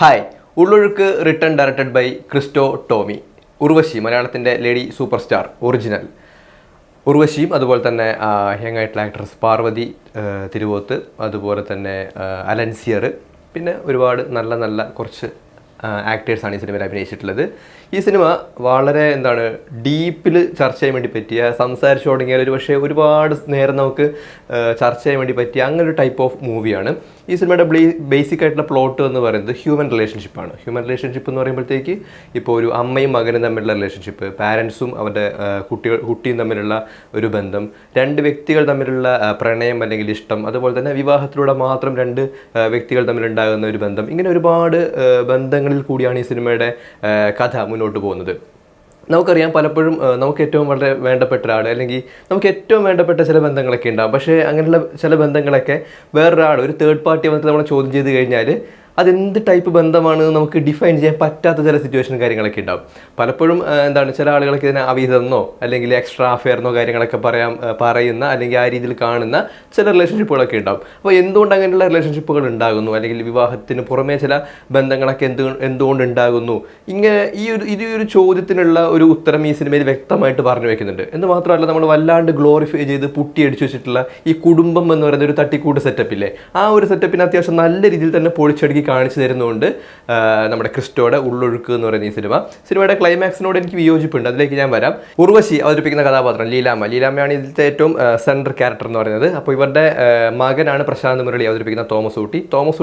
Hi. Ullozhukku return directed by Christo Tomy. Urvashi, മലയാളത്തിൻ്റെ lady super star original ഉർവശിയും അതുപോലെ തന്നെ യങ് ആയിട്ടുള്ള ആക്ട്രസ് പാർവതി തിരുവോത്ത്, അതുപോലെ തന്നെ അലൻസിയർ, പിന്നെ ഒരുപാട് നല്ല നല്ല കുറച്ച് ആക്ടേഴ്സാണ് ഈ സിനിമയിൽ അഭിനയിച്ചിട്ടുള്ളത്. ഈ സിനിമ വളരെ ഡീപ്പിൽ ചർച്ച ചെയ്യാൻ വേണ്ടി പറ്റിയ, സംസാരിച്ചു തുടങ്ങിയാൽ ഒരു പക്ഷേ ഒരുപാട് നേരം നമുക്ക് ചർച്ച ചെയ്യാൻ വേണ്ടി പറ്റിയ അങ്ങനെ ഒരു ടൈപ്പ് ഓഫ് മൂവിയാണ്. ഈ സിനിമയുടെ ബേസിക് ആയിട്ടുള്ള പ്ലോട്ട് എന്ന് പറയുന്നത് ഹ്യൂമൻ റിലേഷൻഷിപ്പാണ്. ഹ്യൂമൻ റിലേഷൻഷിപ്പ് എന്ന് പറയുമ്പോഴത്തേക്ക് ഇപ്പോൾ ഒരു അമ്മയും മകനും തമ്മിലുള്ള റിലേഷൻഷിപ്പ്, പാരൻസും അവരുടെ കുട്ടിയും തമ്മിലുള്ള ഒരു ബന്ധം, രണ്ട് വ്യക്തികൾ തമ്മിലുള്ള പ്രണയം അല്ലെങ്കിൽ ഇഷ്ടം, അതുപോലെ തന്നെ വിവാഹത്തിലൂടെ മാത്രം രണ്ട് വ്യക്തികൾ തമ്മിലുണ്ടാകുന്ന ഒരു ബന്ധം, ഇങ്ങനെ ഒരുപാട് ബന്ധങ്ങളിൽ കൂടിയാണ് ഈ സിനിമയുടെ കഥ മുന്നോട്ട് പോകുന്നത്. നമുക്കറിയാം, പലപ്പോഴും നമുക്ക് ഏറ്റവും വളരെ വേണ്ടപ്പെട്ട ഒരാൾ അല്ലെങ്കിൽ നമുക്ക് ഏറ്റവും വേണ്ടപ്പെട്ട ചില ബന്ധങ്ങളൊക്കെ ഉണ്ടാകും. പക്ഷേ അങ്ങനെയുള്ള ചില ബന്ധങ്ങളൊക്കെ വേറൊരാൾ, ഒരു തേർഡ് പാർട്ടി വന്നിട്ട് നമ്മളെ ചോദ്യം ചെയ്ത് കഴിഞ്ഞാൽ അതെന്ത് ടൈപ്പ് ബന്ധമാണ് നമുക്ക് ഡിഫൈൻ ചെയ്യാൻ പറ്റാത്ത ചില സിറ്റുവേഷനും കാര്യങ്ങളൊക്കെ ഉണ്ടാവും. പലപ്പോഴും ചില ആളുകളൊക്കെ ഇതിനെ അവിഹിതമെന്നോ അല്ലെങ്കിൽ എക്സ്ട്രാ അഫെയർന്നോ കാര്യങ്ങളൊക്കെ പറയുന്ന അല്ലെങ്കിൽ ആ രീതിയിൽ കാണുന്ന ചില റിലേഷൻഷിപ്പുകളൊക്കെ ഉണ്ടാവും. അപ്പോൾ എന്തുകൊണ്ട് അങ്ങനെയുള്ള റിലേഷൻഷിപ്പുകൾ ഉണ്ടാകുന്നു, അല്ലെങ്കിൽ വിവാഹത്തിന് പുറമേ ചില ബന്ധങ്ങളൊക്കെ എന്തുകൊണ്ട് ഉണ്ടാകുന്നു, ഇങ്ങനെ ഈ ഒരു ചോദ്യത്തിനുള്ള ഒരു ഉത്തരം ഈ സിനിമയിൽ വ്യക്തമായിട്ട് പറഞ്ഞു വെക്കുന്നുണ്ട്. എന്ന് മാത്രമല്ല, നമ്മൾ വല്ലാണ്ട് ഗ്ലോറിഫൈ ചെയ്ത് പുട്ടിയടിച്ചു വെച്ചിട്ടുള്ള ഈ കുടുംബം എന്ന് പറയുന്ന ഒരു തട്ടിക്കൂട്ട് സെറ്റപ്പില്ലേ, ആ ഒരു സെറ്റപ്പിന് അത്യാവശ്യം നല്ല രീതിയിൽ തന്നെ പൊളിച്ചടുക്കി കാണിച്ചു തരുന്നുണ്ട് നമ്മുടെ ക്രിസ്റ്റോയുടെ ഉള്ളൊഴുക്ക് എന്ന് പറയുന്ന ഈ സിനിമയുടെ ക്ലൈമാക്സിനോട് എനിക്ക് വിയോജിപ്പുണ്ട്. അതിലേക്ക് ഞാൻ വരാം. ഉർവശി അവതരിപ്പിക്കുന്ന കഥാപാത്രം ലീലാമ്മയാണ് ഇതിലത്തെ ഏറ്റവും സെൻട്രൽ ക്യാരക്ടർ എന്ന് പറയുന്നത്. അപ്പോൾ ഇവരുടെ മകനാണ് പ്രശാന്ത് മുരളി അവതരിപ്പിക്കുന്ന തോമസ്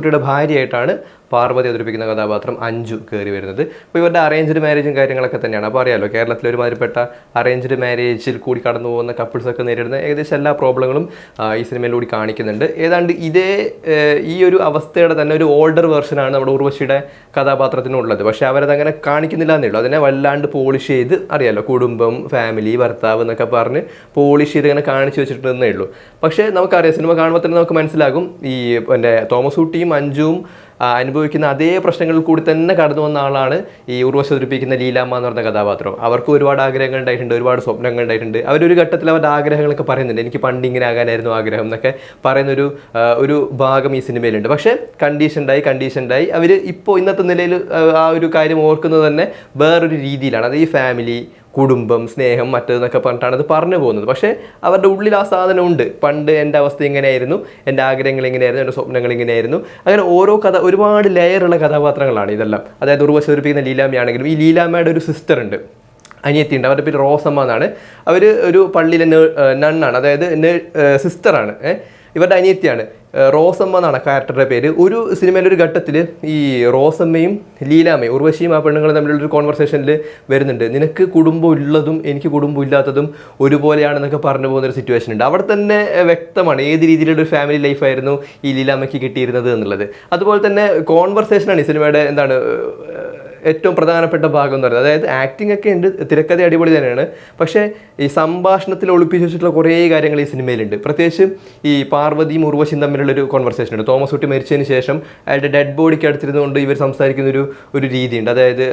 ഊട്ടിയുടെ ഭാര്യയായിട്ടാണ് പാർവതി അവതരിപ്പിക്കുന്ന കഥാപാത്രം അഞ്ജു കയറി വരുന്നത്. അപ്പോൾ ഇവരുടെ അറേഞ്ച്ഡ് മാരേജും കാര്യങ്ങളൊക്കെ തന്നെയാണ്. അപ്പോൾ അറിയാമല്ലോ, കേരളത്തിൽ ഒരുമാതിരിപ്പെട്ട അറേഞ്ച്ഡ് മാരേജിൽ കൂടി കടന്നു പോകുന്ന കപ്പിൾസൊക്കെ നേരിടുന്ന ഏകദേശം എല്ലാ പ്രോബ്ലങ്ങളും ഈ സിനിമയിലൂടെ കാണിക്കുന്നുണ്ട്. ഏതാണ്ട് ഈ ഒരു അവസ്ഥയുടെ തന്നെ ഒരു ഓൾഡർ വേർഷനാണ് നമ്മുടെ ഉർവശിയുടെ കഥാപാത്രത്തിനുള്ളത്. പക്ഷേ അവരതങ്ങനെ കാണിക്കുന്നില്ല എന്നേ ഉള്ളൂ. അതിനെ വല്ലാണ്ട് പോളിഷ് ചെയ്ത്, അറിയാമല്ലോ, കുടുംബം, ഫാമിലി, ഭർത്താവ് എന്നൊക്കെ പറഞ്ഞ് പോളിഷ് ചെയ്ത് ഇങ്ങനെ കാണിച്ചു വെച്ചിട്ടുണ്ടെന്നേ ഉള്ളൂ. പക്ഷേ നമുക്കറിയാം, സിനിമ കാണുമ്പോൾ തന്നെ നമുക്ക് മനസ്സിലാകും, ഈ തോമസ് ഊട്ടിയും അഞ്ജുവും അനുഭവിക്കുന്ന അതേ പ്രശ്നങ്ങളിൽ കൂടി തന്നെ കടന്നു വന്ന ആളാണ് ഈ ഉർവശി അവതരിപ്പിക്കുന്ന ലീലാമ്മ എന്ന് പറഞ്ഞ കഥാപാത്രം. അവർക്ക് ഒരുപാട് ആഗ്രഹങ്ങൾ ഉണ്ടായിട്ടുണ്ട്, ഒരുപാട് സ്വപ്നങ്ങൾ ഉണ്ടായിട്ടുണ്ട്. അവരൊരു ഘട്ടത്തിൽ അവരുടെ ആഗ്രഹങ്ങളൊക്കെ പറയുന്നുണ്ട്. എനിക്ക് പണ്ട് ഇങ്ങനെ ആകാനായിരുന്നു ആഗ്രഹം എന്നൊക്കെ പറയുന്നൊരു ഭാഗം ഈ സിനിമയിലുണ്ട്. പക്ഷേ കണ്ടീഷൻഡായി അവർ ഇപ്പോൾ ഇന്നത്തെ നിലയിൽ ആ ഒരു കാര്യം ഓർക്കുന്നത് തന്നെ വേറൊരു രീതിയിലാണ്. അത് ഈ ഫാമിലി, കുടുംബം, സ്നേഹം, മറ്റേതെന്നൊക്കെ പറഞ്ഞിട്ടാണ് അത് പറഞ്ഞു പോകുന്നത്. പക്ഷേ അവരുടെ ഉള്ളിൽ ആ സാധനം ഉണ്ട്. പണ്ട് എൻ്റെ അവസ്ഥ ഇങ്ങനെയായിരുന്നു, എൻ്റെ ആഗ്രഹങ്ങൾ ഇങ്ങനെയായിരുന്നു, എൻ്റെ സ്വപ്നങ്ങൾ ഇങ്ങനെയായിരുന്നു. അങ്ങനെ ഓരോ ഒരുപാട് ലെയറുള്ള കഥാപാത്രങ്ങളാണ് ഇതെല്ലാം. അതായത് ഉർവശി അവതരിപ്പിക്കുന്ന ലീലാമ്മയാണെങ്കിലും, ഈ ലീലാമ്മയുടെ ഒരു സിസ്റ്റർ ഉണ്ട്, അനിയത്തിയുണ്ട്. അവരുടെ പേര് റോസമ്മ എന്നാണ്. അവർ ഒരു പള്ളിയിലെ നണ്ണാണ്, അതായത് സിസ്റ്ററാണ്. ഇവരുടെ അനിയത്തിയാണ്. റോസമ്മ എന്നാണ് ക്യാരക്ടറുടെ പേര്. ഒരു സിനിമയിലെ ഒരു ഘട്ടത്തിൽ ഈ റോസമ്മയും ലീലാമ്മയും, ഉർവശിയും ആ പെണ്ണുങ്ങളും തമ്മിലുള്ളൊരു കോൺവെർസേഷനിൽ വരുന്നുണ്ട്. നിനക്ക് കുടുംബം ഉള്ളതും എനിക്ക് കുടുംബം ഇല്ലാത്തതും ഒരുപോലെയാണെന്നൊക്കെ പറഞ്ഞു പോകുന്നൊരു സിറ്റുവേഷൻ ഉണ്ട്. അവിടെ തന്നെ വ്യക്തമാണ് ഏത് രീതിയിലുള്ളൊരു ഫാമിലി ലൈഫായിരുന്നു ഈ ലീലാമ്മയ്ക്ക് കിട്ടിയിരുന്നത് എന്നുള്ളത്. അതുപോലെ തന്നെ കോൺവെർസേഷനാണ് ഈ സിനിമയുടെ ഏറ്റവും പ്രധാനപ്പെട്ട ഭാഗം എന്ന് പറയുന്നത്. അതായത് ആക്ടിംഗ് ഒക്കെ ഉണ്ട്, തിരക്കഥ അടിപൊളി തന്നെയാണ്. പക്ഷേ ഈ സംഭാഷണത്തിൽ ഒളിപ്പിച്ച് വെച്ചിട്ടുള്ള കുറേ കാര്യങ്ങൾ ഈ സിനിമയിലുണ്ട്. പ്രത്യേകിച്ച് ഈ പാർവതിയും ഉർവശിയും തമ്മിലുള്ളൊരു കോൺവെർസേഷൻ ഉണ്ട്. തോമസ് ഊട്ടി മരിച്ചതിന് ശേഷം അയാളുടെ ഡെഡ് ബോഡിക്ക് അടുത്തിരുന്നുകൊണ്ട് ഇവർ സംസാരിക്കുന്ന ഒരു രീതിയുണ്ട്. അതായത്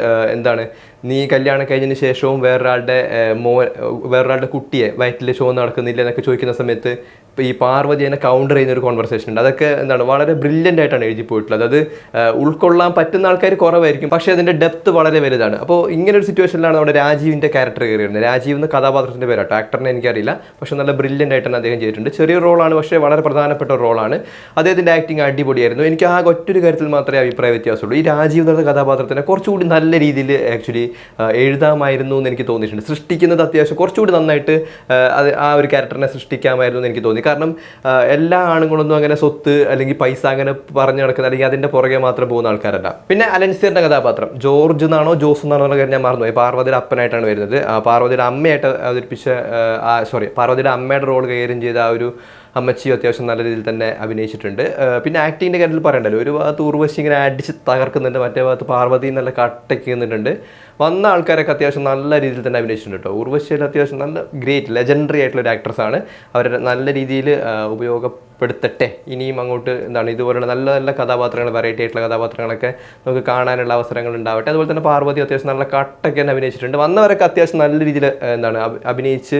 നീ കല്യാണം കഴിഞ്ഞതിന് ശേഷവും വേറൊരാളുടെ കുട്ടിയെ വയറ്റിൽ ഷോ നടക്കുന്നില്ല എന്നൊക്കെ ചോദിക്കുന്ന സമയത്ത് ഇപ്പോൾ ഈ പാർവതി എന്നെ കൗണ്ടർ ചെയ്യുന്ന ഒരു കോൺവെർസേഷൻ ഉണ്ട്. അതൊക്കെ വളരെ ബ്രില്യൻ്റ് ആയിട്ടാണ് എഴുതി പോയിട്ടുള്ളത്. അത് ഉൾക്കൊള്ളാൻ പറ്റുന്ന ആൾക്കാർ കുറവായിരിക്കും, പക്ഷേ അതിൻ്റെ ഡെപ്ത് വളരെ വലുതാണ്. അപ്പോൾ ഇങ്ങനെ ഒരു സിറ്റുവേഷനിലാണ് നമ്മുടെ രാജീവിൻ്റെ ക്യാരക്ടർ കയറി വരുന്നത്. രാജീവ് എന്ന കഥാപാത്രത്തിൻ്റെ പേരാട്ടോ, ആക്ടറിനെ എനിക്കറിയില്ല, പക്ഷേ നല്ല ബ്രില്യൻ്റ് ആയിട്ടാണ് അദ്ദേഹം ചെയ്തിട്ടുണ്ട്. ചെറിയ റോളാണ്, പക്ഷേ വളരെ പ്രധാനപ്പെട്ട ഒരു റോളാണ്. അദ്ദേഹത്തിൻ്റെ ആക്ടിങ് അടിപൊളിയായിരുന്നു. എനിക്ക് ആ ഒറ്റൊരു കാര്യത്തിൽ മാത്രമേ അഭിപ്രായ വ്യത്യാസമുള്ളൂ. ഈ രാജീവ് എന്ന കഥാപാത്രത്തിനെ കുറച്ചുകൂടി നല്ല രീതിയിൽ ആക്ച്വലി എഴുതാമായിരുന്നു എന്ന് എനിക്ക് തോന്നിയിട്ടുണ്ട്. സൃഷ്ടിക്കുന്നത് അത്യാവശ്യം കുറച്ചുകൂടി നന്നായിട്ട് ആ ഒരു ക്യാരക്ടറിനെ സൃഷ്ടിക്കാമായിരുന്നു എന്ന് എനിക്ക് തോന്നി. കാരണം എല്ലാ ആണുങ്ങളൊന്നും അങ്ങനെ സ്വത്ത് അല്ലെങ്കിൽ പൈസ അങ്ങനെ പറഞ്ഞു നടക്കുന്ന അല്ലെങ്കിൽ അതിൻ്റെ പുറകെ മാത്രം പോകുന്ന ആൾക്കാരല്ല. പിന്നെ അലൻസിയറിൻ്റെ കഥാപാത്രം ജോർജ് എന്നാണോ ജോസ് എന്നാണോ എന്ന കാര്യം ഞാൻ മറന്നുപോയി. പാർവതിയുടെ അപ്പനായിട്ടാണ് വരുന്നത്. പാർവതിയുടെ അമ്മയായിട്ട് അവതരിപ്പിച്ച പാർവതിയുടെ അമ്മയുടെ റോൾ കൈകാര്യം ചെയ്ത ആ ഒരു അമ്മച്ചി അത്യാവശ്യം നല്ല രീതിയിൽ തന്നെ അഭിനയിച്ചിട്ടുണ്ട്. പിന്നെ ആക്ടിങ്ങിൻ്റെ കാര്യത്തിൽ പറയണ്ടല്ലോ, ഒരു ഭാഗത്ത് ഉർവശി ഇങ്ങനെ അടിച്ച് തകർക്കുന്നുണ്ട്, മറ്റേ ഭാഗത്ത് പാർവതി നല്ല കട്ടയ്ക്ക് നിന്നിട്ടുണ്ട്. വന്ന ആൾക്കാരൊക്കെ അത്യാവശ്യം നല്ല രീതിയിൽ തന്നെ അഭിനയിച്ചിട്ടുണ്ട് കേട്ടോ. ഉർവശിയിൽ അത്യാവശ്യം നല്ല ലെജൻഡറി ആയിട്ടുള്ള ഒരു ആക്ട്രസ്സാണ്. അവരെ നല്ല രീതിയിൽ ഉപയോഗപ്പെടുത്തി ഉപകാരപ്പെടുത്തട്ടെ. ഇനിയും അങ്ങോട്ട് എന്താണ് ഇതുപോലുള്ള നല്ല നല്ല കഥാപാത്രങ്ങൾ, വെറൈറ്റി ആയിട്ടുള്ള കഥാപാത്രങ്ങളൊക്കെ നമുക്ക് കാണാനുള്ള അവസരങ്ങൾ ഉണ്ടാവട്ടെ. അതുപോലെ തന്നെ പാർവതി അത്യാവശ്യം നല്ല കട്ടൊക്കെ തന്നെ അഭിനയിച്ചിട്ടുണ്ട്. വന്നവരൊക്കെ അത്യാവശ്യം നല്ല രീതിയിൽ എന്താണ് അഭിനയിച്ച്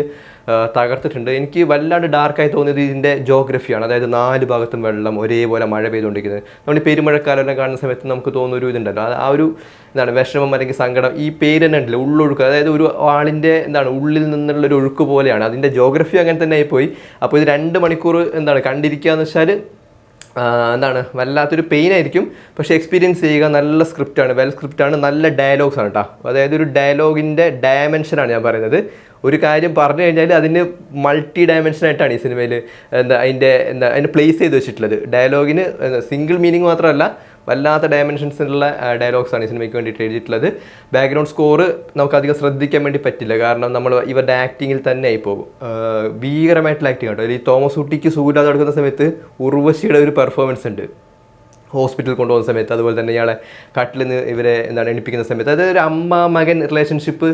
തകർത്തിട്ടുണ്ട്. എനിക്ക് വല്ലാണ്ട് ഡാർക്കായി തോന്നിയത് ഇതിൻ്റെ ജോഗ്രഫിയാണ്. അതായത് 4 ഭാഗത്തും വെള്ളം, ഒരേപോലെ മഴ പെയ്തുകൊണ്ടിരിക്കുന്നത്. നമ്മൾ ഈ പെരുമഴക്കാലം കാണുന്ന സമയത്ത് നമുക്ക് തോന്നുന്ന ഒരു ഇതുണ്ടല്ലോ, ആ ഒരു എന്താണ് വിഷമം അല്ലെങ്കിൽ സങ്കടം, ഈ പേര് തന്നെ ഉണ്ടല്ലോ ഉള്ളൊഴുക്ക്, അതായത് ഒരു ആളിൻ്റെ എന്താണ് ഉള്ളിൽ നിന്നുള്ളൊരു ഒഴുക്ക് പോലെയാണ്. അതിൻ്റെ ജോഗ്രഫി അങ്ങനെ തന്നെ ആയിപ്പോയി. അപ്പോൾ ഇത് 2 മണിക്കൂർ എന്താണ് കണ്ടിരിക്കുക എന്ന് വെച്ചാൽ എന്താണ് വല്ലാത്തൊരു പെയിൻ ആയിരിക്കും. പക്ഷേ എക്സ്പീരിയൻസ് ചെയ്യുക. നല്ല സ്ക്രിപ്റ്റാണ്, വെൽ സ്ക്രിപ്റ്റാണ്, നല്ല ഡയലോഗ്സ് ആണ് കേട്ടോ. അതായത് ഒരു ഡയലോഗിൻ്റെ ഡയമെൻഷനാണ് ഞാൻ പറയുന്നത്. ഒരു കാര്യം പറഞ്ഞു കഴിഞ്ഞാൽ അതിന് മൾട്ടി ഡയമെൻഷനായിട്ടാണ് ഈ സിനിമയിൽ അതിൻ്റെ പ്ലേസ് ചെയ്ത് വെച്ചിട്ടുള്ളത്. ഡയലോഗിന് സിംഗിൾ മീനിങ് മാത്രമല്ല, വല്ലാത്ത ഡയമെൻഷൻസിലുള്ള ഡയലോഗ്സാണ് ഈ സിനിമയ്ക്ക് വേണ്ടിയിട്ട് എഴുതിയിട്ടുള്ളത്. ബാക്ക്ഗ്രൗണ്ട് സ്കോറ് നമുക്കധികം ശ്രദ്ധിക്കാൻ വേണ്ടി പറ്റില്ല, കാരണം നമ്മൾ ഇവരുടെ ആക്ടിങ്ങിൽ തന്നെ ആയി പോകും. ഭീകരമായിട്ടുള്ള ആക്ടിങ് കേട്ടോ. ഈ തോമസ് ഊട്ടിക്ക് സൂര്യാതെ നടക്കുന്ന സമയത്ത് ഉർവശിയുടെ ഒരു പെർഫോമൻസ് ഉണ്ട് ഹോസ്പിറ്റലിൽ കൊണ്ടുപോകുന്ന സമയത്ത്. അതുപോലെ തന്നെ ഇയാളെ കട്ടിൽ നിന്ന് ഇവരെ എണിപ്പിക്കുന്ന സമയത്ത്, അതായത് ഒരു അമ്മ മകൻ റിലേഷൻഷിപ്പ്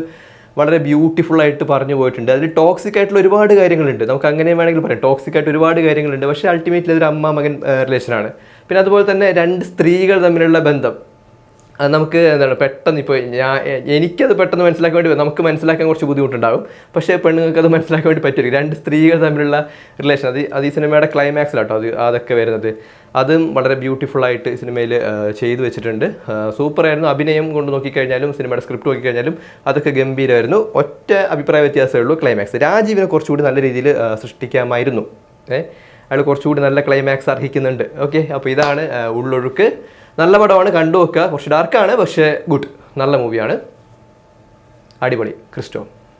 വളരെ ബ്യൂട്ടിഫുള്ളായിട്ട് പറഞ്ഞു പോയിട്ടുണ്ട്. അതിൽ ടോക്സിക് ആയിട്ടുള്ള ഒരുപാട് കാര്യങ്ങളുണ്ട്, നമുക്ക് അങ്ങനെ വേണമെങ്കിൽ പറയാം. ടോക്സിക് ആയിട്ട് ഒരുപാട് കാര്യങ്ങളുണ്ട്, പക്ഷേ അൾട്ടിമേറ്റ്ലി അതൊരു അമ്മ മകൻ റിലേഷനാണ്. പിന്നെ അതുപോലെ തന്നെ 2 സ്ത്രീകൾ തമ്മിലുള്ള ബന്ധം, അത് നമുക്ക് പെട്ടെന്ന് ഇപ്പോൾ എനിക്കത് പെട്ടെന്ന് മനസ്സിലാക്കാൻ വേണ്ടി നമുക്ക് മനസ്സിലാക്കാൻ കുറച്ച് ബുദ്ധിമുട്ടുണ്ടാകും. പക്ഷേ പെണ്ണുങ്ങൾക്ക് അത് മനസ്സിലാക്കാൻ വേണ്ടി പറ്റും. 2 സ്ത്രീകൾ തമ്മിലുള്ള റിലേഷൻ, അത് ഈ സിനിമയുടെ ക്ലൈമാക്സിലാട്ടോ അതൊക്കെ വരുന്നത്. അതും വളരെ ബ്യൂട്ടിഫുള്ളായിട്ട് സിനിമയിൽ ചെയ്തു വെച്ചിട്ടുണ്ട്. സൂപ്പറായിരുന്നു. അഭിനയം കൊണ്ട് നോക്കിക്കഴിഞ്ഞാലും സിനിമയുടെ സ്ക്രിപ്റ്റ് നോക്കിക്കഴിഞ്ഞാലും അതൊക്കെ ഗംഭീരമായിരുന്നു. ഒറ്റ അഭിപ്രായ വ്യത്യാസമേ ഉള്ളൂ, ക്ലൈമാക്സ്. രാജീവിനെ കുറച്ചുകൂടി നല്ല രീതിയിൽ സൃഷ്ടിക്കാമായിരുന്നു. അയാൾ കുറച്ചുകൂടി നല്ല ക്ലൈമാക്സ് അർഹിക്കുന്നുണ്ട്. ഓക്കെ, അപ്പോൾ ഇതാണ് ഉള്ളൊഴുക്ക്. നല്ല പടമാണ്, കണ്ടു വെക്കുക. കുറച്ച് ഡാർക്കാണ്, പക്ഷേ ഗുഡ്, നല്ല മൂവിയാണ്. അടിപൊളി. ക്രിസ്റ്റോ.